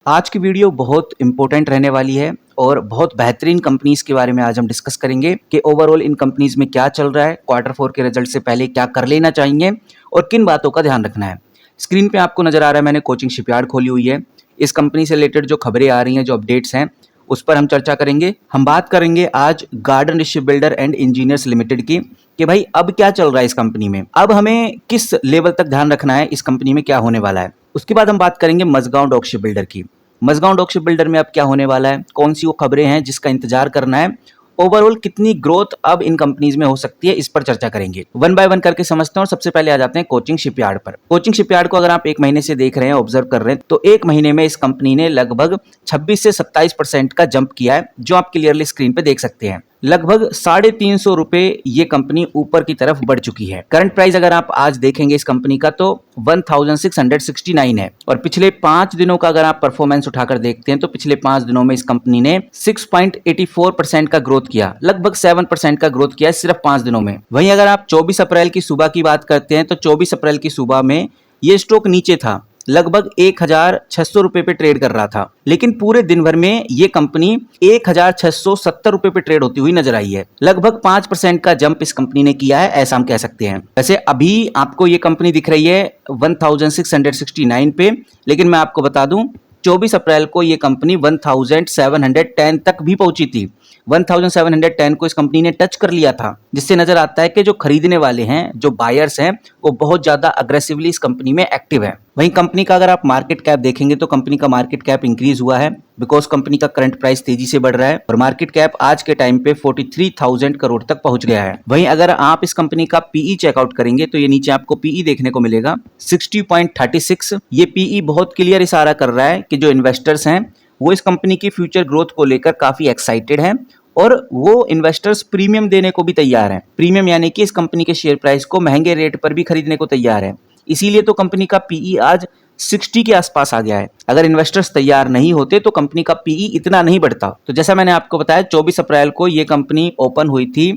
आज की वीडियो बहुत इंपॉर्टेंट रहने वाली है और बहुत बेहतरीन कंपनीज के बारे में आज हम डिस्कस करेंगे कि ओवरऑल इन कंपनीज में क्या चल रहा है, क्वार्टर 4 के रिजल्ट से पहले क्या कर लेना चाहिए और किन बातों का ध्यान रखना है। स्क्रीन पे आपको नजर आ रहा है, मैंने कोचिंग शिपयार्ड खोली हुई है। इस कंपनी से रिलेटेड जो खबरें आ रही हैं, जो अपडेट्स हैं, उस पर हम चर्चा करेंगे। हम बात करेंगे आज garden ship builder and engineers limited की कि भाई अब क्या चल रहा है इस कंपनी में, अब हमें किस लेवल तक ध्यान रखना है, इस कंपनी में क्या होने वाला है। उसके बाद हम बात करेंगे मजगांव डॉक शिप बिल्डर की। मजगांव डॉक शिप बिल्डर में अब क्या होने वाला है, कौन सी वो खबरें हैं जिसका इंतजार करना है, ओवरऑल कितनी ग्रोथ अब इन कंपनीज में हो सकती है, इस पर चर्चा करेंगे। वन बाय वन करके समझते हैं और सबसे पहले आ जाते हैं कोचिंग शिपयार्ड पर। कोचिंग शिपयार्ड को अगर आप एक महीने से देख रहे हैं, ऑब्जर्व कर रहे हैं, तो एक महीने में इस कंपनी ने लगभग 26 से 27% का जंप किया है, जो आप क्लियरली स्क्रीन पे देख सकते हैं। लगभग 350 रुपए ये कंपनी ऊपर की तरफ बढ़ चुकी है। करंट प्राइस अगर आप आज देखेंगे इस कंपनी का तो 1669 है और पिछले 5 दिनों का अगर आप परफॉर्मेंस उठाकर देखते हैं तो पिछले 5 दिनों में इस कंपनी ने 6.84% का ग्रोथ किया, लगभग 7% का ग्रोथ किया सिर्फ 5 दिनों में। वहीं अगर आप 24 अप्रैल की सुबह की बात करते हैं तो 24 अप्रैल की सुबह में ये स्टॉक नीचे था, लगभग 1600 रुपए पे ट्रेड कर रहा था, लेकिन पूरे दिन भर में ये कंपनी 1670 रुपए पे ट्रेड होती हुई नजर आई है। लगभग 5% का जंप इस कंपनी ने किया है, ऐसा हम कह सकते हैं। वैसे अभी आपको ये कंपनी दिख रही है 1669 पे, लेकिन मैं आपको बता दूं 24 अप्रैल को ये कंपनी 1710 तक भी पहुंची थी। 1710 को इस कंपनी ने टच कर लिया था, जिससे नजर आता है कि जो खरीदने वाले हैं, जो बायर्स हैं, वो बहुत ज्यादा अग्रेसिवली इस कंपनी में एक्टिव है। वहीं कंपनी का अगर आप मार्केट कैप देखेंगे तो कंपनी का मार्केट कैप इंक्रीज हुआ है, बिकॉज कंपनी का करंट प्राइस तेजी से बढ़ रहा है और मार्केट कैप आज के टाइम पे 43,000 करोड़ तक पहुंच गया है। वहीं अगर आप इस कंपनी का पीई चेकआउट करेंगे तो ये नीचे आपको पीई देखने को मिलेगा 60.36। ये पीई बहुत क्लियर इशारा कर रहा है कि जो इन्वेस्टर्स हैं वो इस कंपनी की फ्यूचर ग्रोथ को लेकर काफी एक्साइटेड हैं और वो इन्वेस्टर्स प्रीमियम देने को भी तैयार हैं। प्रीमियम यानी कि इस कंपनी के शेयर प्राइस को महंगे रेट पर भी खरीदने को तैयार है। इसीलिए तो कंपनी का पीई आज 60 के आसपास आ गया है। अगर इन्वेस्टर्स तैयार नहीं होते तो कंपनी का पीई इतना नहीं बढ़ता। तो जैसा मैंने आपको बताया 24 अप्रैल को ये कंपनी ओपन हुई थी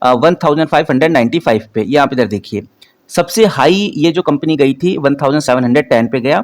1595 पे। ये आप इधर देखिए, सबसे हाई ये जो कंपनी गई थी 1710 पे गया,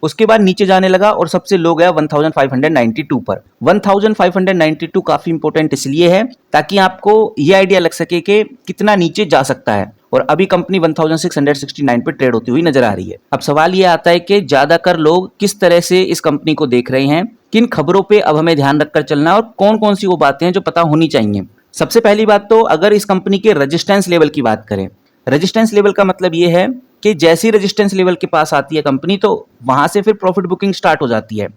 उसके बाद नीचे जाने लगा और सबसे लो गया 1592 पर। 1592 काफी इंपॉर्टेंट इसलिए है ताकि आपको ये आइडिया लग सके कि कितना नीचे जा सकता है, और अभी कंपनी 1669 पे ट्रेड होती हुई नजर आ रही है। अब सवाल ये आता है कि ज्यादातर लोग किस तरह से इस कंपनी को देख रहे हैं, किन खबरों पे अब हमें ध्यान रखकर चलना है और कौन कौन सी वो बातें हैं जो पता होनी चाहिए। सबसे पहली बात तो अगर इस कंपनी के रेजिस्टेंस लेवल की बात करें, रेजिस्टेंस लेवल का मतलब ये है कि जैसी रेजिस्टेंस लेवल के पास आती है कंपनी तो वहां से फिर प्रॉफिट बुकिंग स्टार्ट हो जाती है।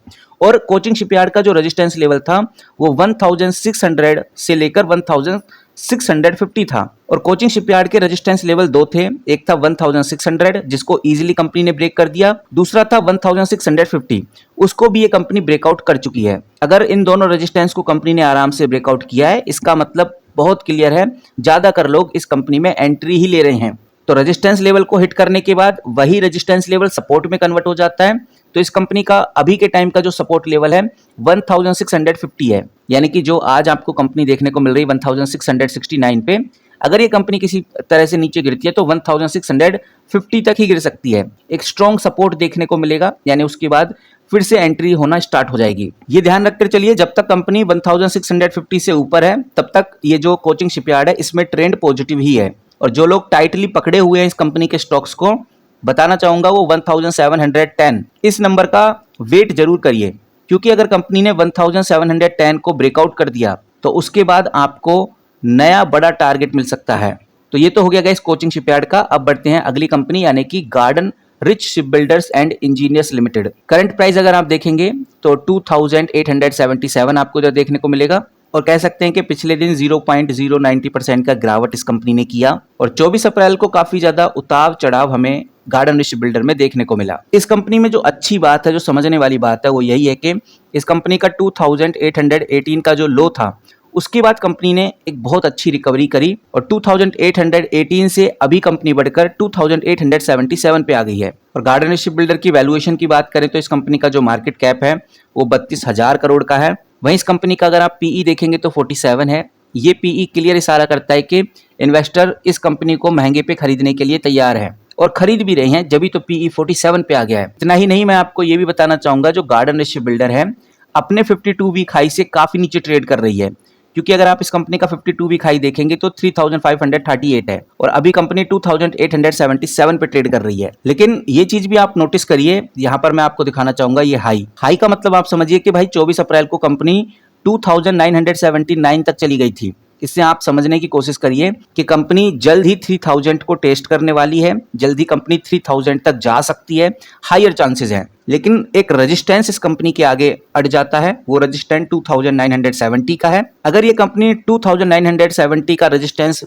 और कोचिंग शिपयार्ड का जो रेजिस्टेंस लेवल था वो 1600 से लेकर 1650 था, और कोचिंग शिपयार्ड के रेजिस्टेंस लेवल दो थे, एक था 1600 जिसको इजीली कंपनी ने ब्रेक कर दिया, दूसरा था 1650, उसको भी ये कंपनी ब्रेकआउट कर चुकी है। अगर इन दोनों रेजिस्टेंस को कंपनी ने आराम से ब्रेकआउट किया है, इसका मतलब बहुत क्लियर है, ज्यादातर लोग इस कंपनी में एंट्री ही ले रहे हैं। तो रेजिस्टेंस लेवल को हिट करने के बाद वही रेजिस्टेंस लेवल सपोर्ट में कन्वर्ट हो जाता है। तो इस कंपनी का अभी के टाइम का जो सपोर्ट लेवल है 1650 है, यानी कि जो आज आपको कंपनी देखने को मिल रही है 1669 पे, अगर ये कंपनी किसी तरह से नीचे गिरती है तो 1650 तक ही गिर सकती है। एक स्ट्रॉन्ग सपोर्ट देखने को मिलेगा, यानी उसके बाद फिर से एंट्री होना स्टार्ट हो जाएगी। ये ध्यान रखकर चलिए, जब तक कंपनी 1650 से ऊपर है तब तक ये जो कोचिंग शिपयार्ड है इसमें ट्रेंड पॉजिटिव ही है। और जो लोग टाइटली पकड़े हुए हैं इस कंपनी के स्टॉक्स को, बताना चाहूंगा वो 1710 इस नंबर का वेट जरूर करिए, क्योंकि अगर कंपनी ने 1710 को ब्रेकआउट कर दिया तो उसके बाद आपको नया बड़ा टारगेट मिल सकता है। तो ये तो हो गया गाइस कोचिंग शिपयार्ड का। अब बढ़ते हैं अगली कंपनी यानी कि garden rich ship builders and engineers limited. Current price अगर आप देखेंगे तो 2877 आपको इधर देखने को मिलेगा, और कह सकते हैं कि पिछले दिन 0.090% का गिरावट इस कंपनी ने किया, और 24 अप्रैल को काफी ज्यादा उतार चढ़ाव हमें गार्डन रिच बिल्डर में देखने को मिला। इस कंपनी में जो अच्छी बात है, जो समझने वाली बात है, वो यही है कि इस कंपनी का 2818 का जो लो था उसके बाद कंपनी ने एक बहुत अच्छी रिकवरी करी और 2818 से अभी कंपनी बढ़कर 2877 पे आ गई है। और गार्डन शिप बिल्डर की वैल्यूएशन की बात करें तो इस कंपनी का जो मार्केट कैप है वो 32,000 करोड़ का है। वहीं इस कंपनी का अगर आप पीई देखेंगे तो 47 है। ये पीई क्लियर इशारा करता है कि इन्वेस्टर इस कंपनी को महंगे पे खरीदने के लिए तैयार है। और खरीद भी रहे हैं, जब तो पीई 47 पे आ गया है। इतना ही नहीं, मैं आपको ये भी बताना चाहूंगा जो गार्डन शिप बिल्डर है अपने 52 वीक हाई से काफी नीचे ट्रेड कर रही है, क्योंकि अगर आप इस कंपनी का 52 वीक हाई देखेंगे तो 3538 है और अभी कंपनी 2877 पे ट्रेड कर रही है। लेकिन ये चीज भी आप नोटिस करिए, यहाँ पर मैं आपको दिखाना चाहूंगा ये हाई का मतलब आप समझिए कि भाई 24 अप्रैल को कंपनी 2979 तक चली गई थी। इससे आप समझने की कोशिश करिए कि कंपनी जल्द ही 3000 को टेस्ट करने वाली है, जल्द ही कंपनी 3000 तक जा सकती है, हायर चांसेस हैं। लेकिन एक रेजिस्टेंस इस कंपनी के आगे अड़ जाता है, वो रेजिस्टेंस 2970 का है। अगर ये कंपनी 2970 का रेजिस्टेंस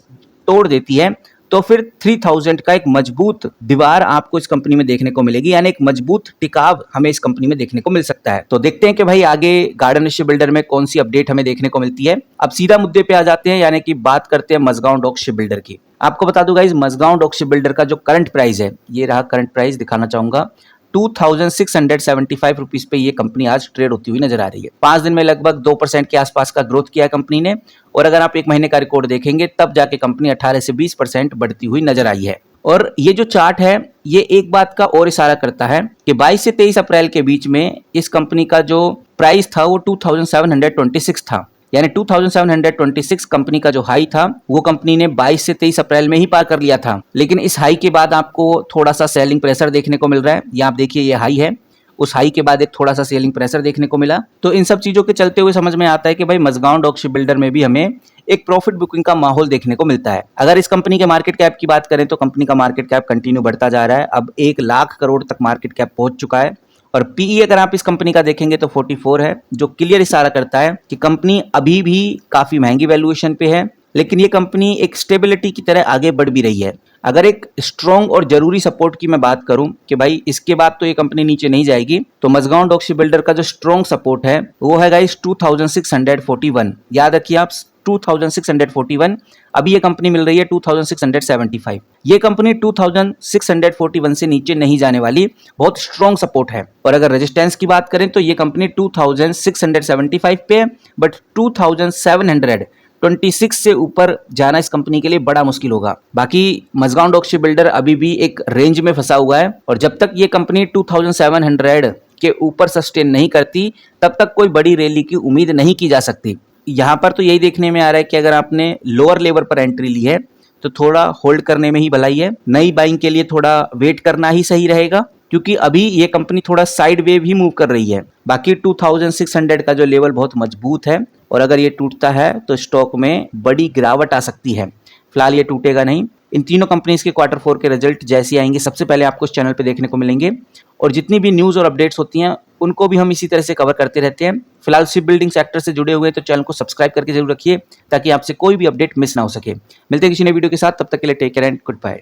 तोड़ देती है तो फिर 3000 का एक मजबूत दीवार आपको इस कंपनी में देखने को मिलेगी, यानी एक मजबूत टिकाव हमें इस कंपनी में देखने को मिल सकता है। तो देखते हैं कि भाई आगे गार्डन शिप बिल्डर में कौन सी अपडेट हमें देखने को मिलती है। अब सीधा मुद्दे पे आ जाते हैं, यानी कि बात करते हैं मझगांव डॉक शिप बिल्डर की। आपको बता दूंगा इस मझगांव डॉक शिप बिल्डर का जो करंट प्राइस है, ये रहा करंट प्राइस, दिखाना चाहूंगा 2675 रुपीज पे ये कंपनी आज ट्रेड होती हुई नजर आ रही है। 5 दिन में लगभग 2% के आसपास का ग्रोथ किया है कंपनी ने, और अगर आप एक महीने का रिकॉर्ड देखेंगे तब जाके कंपनी 18 से 20% बढ़ती हुई नजर आई है। और ये जो चार्ट है ये एक बात का और इशारा करता है कि 22 से 23 अप्रैल के बीच में इस कंपनी का जो प्राइस था वो 2726 था, यानी 2726 कंपनी का जो हाई था वो कंपनी ने 22 से 23 अप्रैल में ही पार कर लिया था। लेकिन इस हाई के बाद आपको थोड़ा सा सेलिंग प्रेशर देखने को मिल रहा है। ये आप देखिए, ये हाई है, उस हाई के बाद एक थोड़ा सा सेलिंग प्रेशर देखने को मिला। तो इन सब चीजों के चलते हुए समझ में आता है कि भाई मझगांव डॉक शिप बिल्डर में भी हमें एक प्रॉफिट बुकिंग का माहौल देखने को मिलता है। अगर इस कंपनी के मार्केट कैप की बात करें तो कंपनी का मार्केट कैप कंटिन्यू बढ़ता जा रहा है, अब 1 लाख करोड़ तक मार्केट कैप पहुंच चुका है। और पीई अगर आप इस कंपनी का देखेंगे तो 44 है, जो क्लियर इशारा करता है कि कंपनी अभी भी काफी महंगी वैल्यूएशन पे है, लेकिन ये कंपनी एक स्टेबिलिटी की तरह आगे बढ़ भी रही है। अगर एक स्ट्रॉन्ग और जरूरी सपोर्ट की मैं बात करूं कि भाई इसके बाद तो ये कंपनी नीचे नहीं जाएगी, तो मझगांव डॉक शिप बिल्डर का जो स्ट्रॉन्ग सपोर्ट है वो है गाइस 2641। याद रखिए आप 2641। अभी ये कंपनी मिल रही है 2675। ये कंपनी 2641 से नीचे नहीं जाने वाली, बहुत स्ट्रॉन्ग सपोर्ट है। और अगर रेजिस्टेंस की बात करें तो ये कंपनी 2675 पे है, बट 2726 से ऊपर जाना इस कंपनी के लिए बड़ा मुश्किल होगा। बाकी मझगांव डॉक शिप बिल्डर अभी भी एक रेंज में फंसा हुआ है, और जब तक ये कंपनी 2700 के ऊपर सस्टेन नहीं करती तब तक कोई बड़ी रैली की उम्मीद नहीं की जा सकती। यहाँ पर तो यही देखने में आ रहा है कि अगर आपने लोअर लेवल पर एंट्री ली है तो थोड़ा होल्ड करने में ही भलाई है, नई बाइंग के लिए थोड़ा वेट करना ही सही रहेगा, क्योंकि अभी ये कंपनी थोड़ा साइड वेव ही मूव कर रही है। बाकी 2600 का जो लेवल बहुत मजबूत है, और अगर ये टूटता है तो स्टॉक में बड़ी गिरावट आ सकती है। फिलहाल ये टूटेगा नहीं। इन तीनों कंपनीज के क्वार्टर 4 के रिजल्ट जैसे आएंगे सबसे पहले आपको इस चैनल पे देखने को मिलेंगे, और जितनी भी न्यूज़ और अपडेट्स होती हैं उनको भी हम इसी तरह से कवर करते रहते हैं। फिलहाल शिप बिल्डिंग सेक्टर से जुड़े हुए तो चैनल को सब्सक्राइब करके जरूर रखिए, ताकि आपसे कोई भी अपडेट मिस ना हो सके। मिलते हैं किसी नई वीडियो के साथ, तब तक के लिए take care and good bye.